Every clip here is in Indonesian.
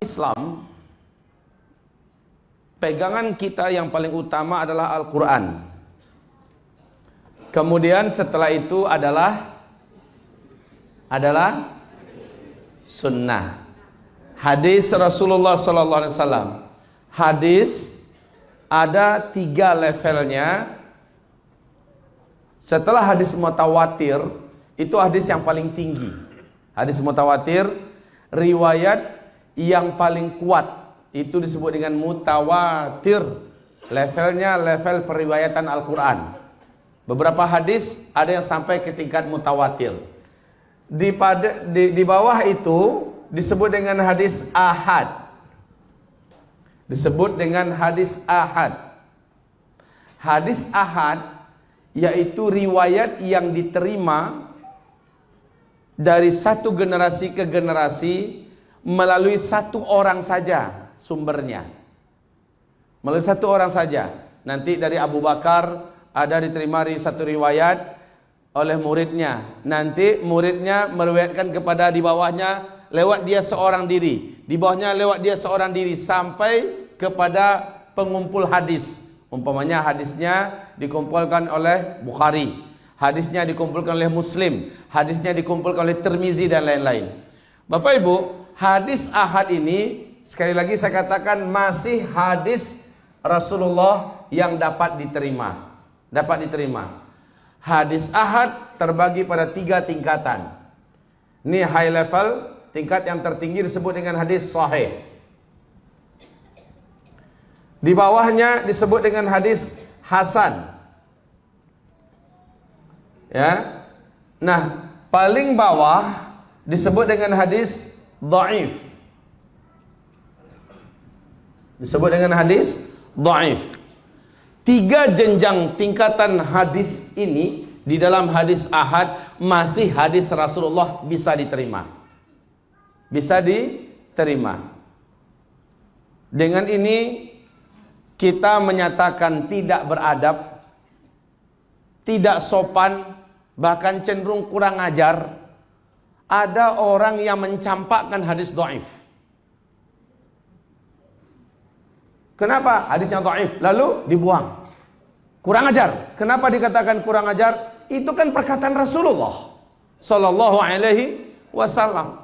Islam, pegangan kita yang paling utama adalah Al-Quran. Kemudian setelah itu adalah sunnah, hadis Rasulullah SAW. Hadis ada 3 levelnya. Setelah hadis mutawatir, itu hadis yang paling tinggi. Hadis mutawatir, riwayat yang paling kuat, itu disebut dengan mutawatir. Levelnya level periwayatan Al-Quran. Beberapa hadis ada yang sampai ke tingkat mutawatir. Di bawah itu disebut dengan hadis ahad. Disebut dengan hadis ahad. Hadis ahad yaitu riwayat yang diterima dari satu generasi ke generasi melalui satu orang saja sumbernya. Melalui satu orang saja. Nanti dari Abu Bakar ada diterima satu riwayat oleh muridnya. Nanti muridnya meriwayatkan kepada di bawahnya lewat dia seorang diri. Di bawahnya lewat dia seorang diri sampai kepada pengumpul hadis. Umpamanya hadisnya dikumpulkan oleh Bukhari, hadisnya dikumpulkan oleh Muslim, hadisnya dikumpulkan oleh Tirmizi dan lain-lain. Bapak Ibu, hadis ahad ini sekali lagi saya katakan masih hadis Rasulullah yang dapat diterima. Dapat diterima. Hadis ahad terbagi pada 3 tingkatan. Ini high level, tingkat yang tertinggi disebut dengan hadis sahih. Di bawahnya disebut dengan hadis hasan. Ya. Nah, paling bawah disebut dengan hadis dhaif. Disebut dengan hadis dhaif. 3 jenjang tingkatan hadis ini di dalam hadis ahad masih hadis Rasulullah bisa diterima. Bisa diterima. Dengan ini kita menyatakan tidak beradab, tidak sopan, bahkan cenderung kurang ajar. Ada orang yang mencampakkan hadis dhaif. Kenapa? Hadisnya dhaif, lalu dibuang. Kurang ajar. Kenapa dikatakan kurang ajar? Itu kan perkataan Rasulullah sallallahu alaihi wasallam.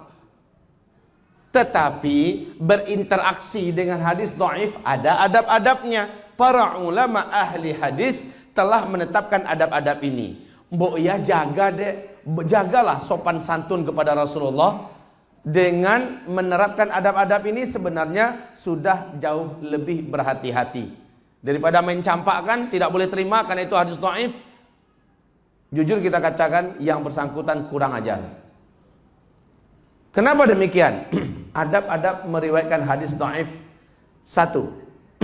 Tetapi berinteraksi dengan hadis dhaif ada adab-adabnya. Para ulama ahli hadis telah menetapkan adab-adab ini. Mbok ya jagalah sopan santun kepada Rasulullah. Dengan menerapkan adab-adab ini sebenarnya sudah jauh lebih berhati-hati daripada mencampakkan. Tidak boleh terima karena itu hadis dhaif. Jujur kita katakan yang bersangkutan kurang ajar. Kenapa demikian? Adab-adab meriwayatkan hadis dhaif. 1.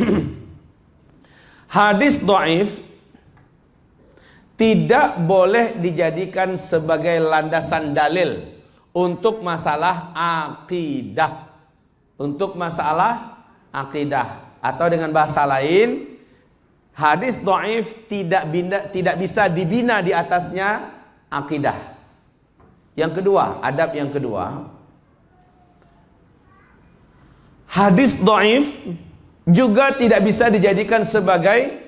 Hadis dhaif tidak boleh dijadikan sebagai landasan dalil untuk masalah akidah. Untuk masalah akidah. Atau dengan bahasa lain, hadis dhaif tidak bisa dibina di atasnya akidah. Yang kedua, adab yang kedua, hadis dhaif juga tidak bisa dijadikan sebagai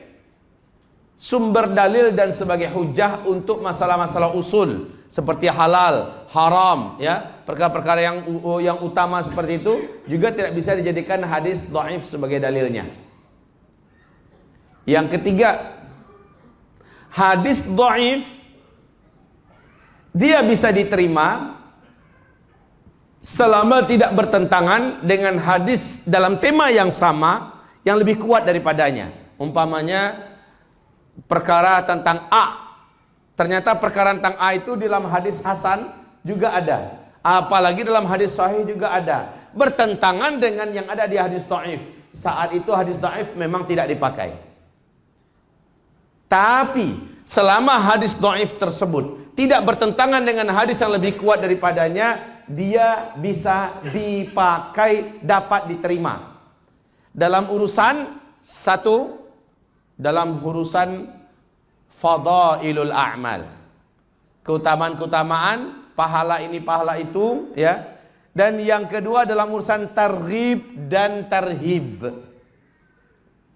sumber dalil dan sebagai hujah untuk masalah-masalah usul seperti halal, haram, ya, perkara-perkara yang utama seperti itu juga tidak bisa dijadikan hadis dhaif sebagai dalilnya. Yang ketiga, hadis dhaif dia bisa diterima selama tidak bertentangan dengan hadis dalam tema yang sama yang lebih kuat daripadanya. Umpamanya perkara tentang A, ternyata perkara tentang A itu dalam hadis hasan juga ada, apalagi dalam hadis sahih juga ada, bertentangan dengan yang ada di hadis dhaif. Saat itu hadis dhaif memang tidak dipakai. Tapi selama hadis dhaif tersebut tidak bertentangan dengan hadis yang lebih kuat daripadanya, dia bisa dipakai, dapat diterima. Dalam urusan dalam urusan fadailul a'mal, keutamaan-keutamaan, pahala ini pahala itu, ya. Dan yang kedua dalam urusan targhib dan tarhib.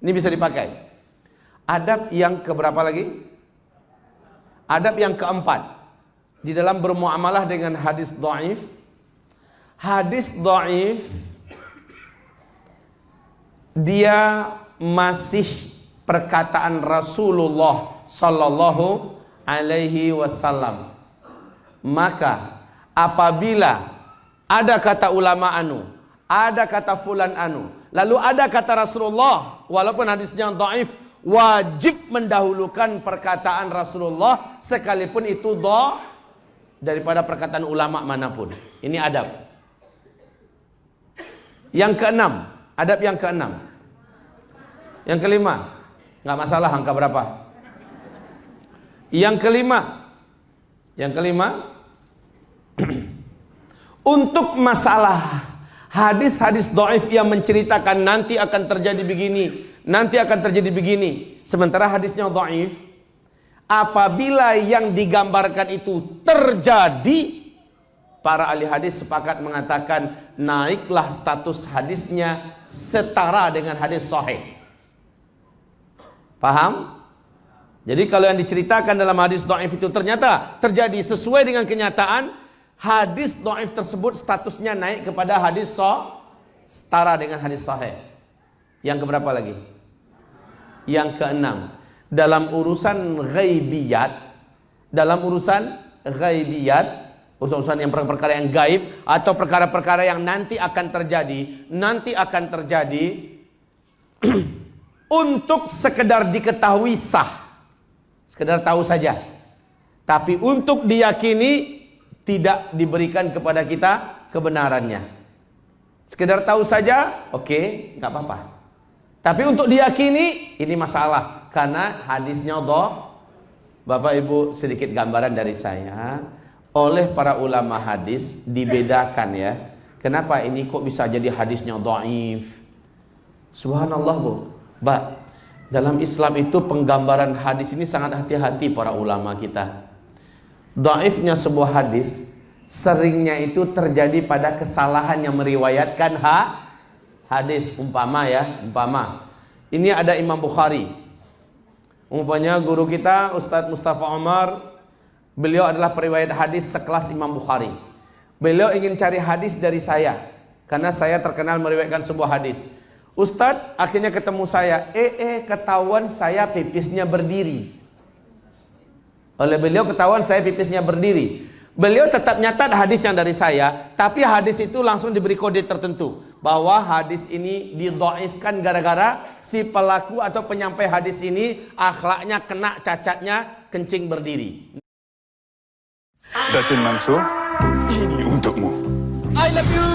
Ini bisa dipakai. Adab yang keberapa lagi? Adab yang keempat. Di dalam bermuamalah dengan hadis dhaif. Hadis dhaif dia masih perkataan Rasulullah sallallahu alaihi wasallam. Maka apabila ada kata ulama anu, ada kata fulan anu, lalu ada kata Rasulullah, walaupun hadisnya dhaif, wajib mendahulukan perkataan Rasulullah sekalipun itu daripada perkataan ulama manapun. Ini adab. Yang keenam, adab yang keenam. Yang kelima, nggak masalah angka berapa. Yang kelima, untuk masalah hadis-hadis dhaif yang menceritakan nanti akan terjadi begini, nanti akan terjadi begini, sementara hadisnya dhaif, apabila yang digambarkan itu terjadi, para ahli hadis sepakat mengatakan naiklah status hadisnya setara dengan hadis sahih. Paham? Jadi kalau yang diceritakan dalam hadis dhaif itu ternyata terjadi sesuai dengan kenyataan, hadis dhaif tersebut statusnya naik kepada hadis setara dengan hadis sahih. Yang keberapa lagi? Yang keenam, dalam urusan ghaibiyat, urusan yang perkara yang gaib atau perkara-perkara yang nanti akan terjadi untuk sekedar diketahui sah. Sekedar tahu saja. Tapi untuk diyakini tidak diberikan kepada kita kebenarannya. Sekedar tahu saja, oke, nggak apa-apa. Tapi untuk diyakini ini masalah karena hadisnya dhaif. Bapak Ibu, sedikit gambaran dari saya. Oleh para ulama hadis dibedakan ya. Kenapa ini kok bisa jadi hadisnya dhaif? Subhanallah, Bu. Mbak, dalam Islam itu penggambaran hadis ini sangat hati-hati para ulama kita. Dhaifnya sebuah hadis seringnya itu terjadi pada kesalahan yang meriwayatkan hadis. Umpama ini ada Imam Bukhari. Umpamanya guru kita Ustadz Mustafa Omar, beliau adalah periwayat hadis sekelas Imam Bukhari. Beliau ingin cari hadis dari saya karena saya terkenal meriwayatkan sebuah hadis. Ustadz akhirnya ketemu saya, ketahuan saya pipisnya berdiri. Oleh beliau ketahuan saya pipisnya berdiri. Beliau tetap nyatat hadis yang dari saya, tapi hadis itu langsung diberi kode tertentu bahwa hadis ini didhaifkan gara-gara si pelaku atau penyampai hadis ini akhlaknya kena cacatnya kencing berdiri. Datin Mansur, ini untukmu. I love you.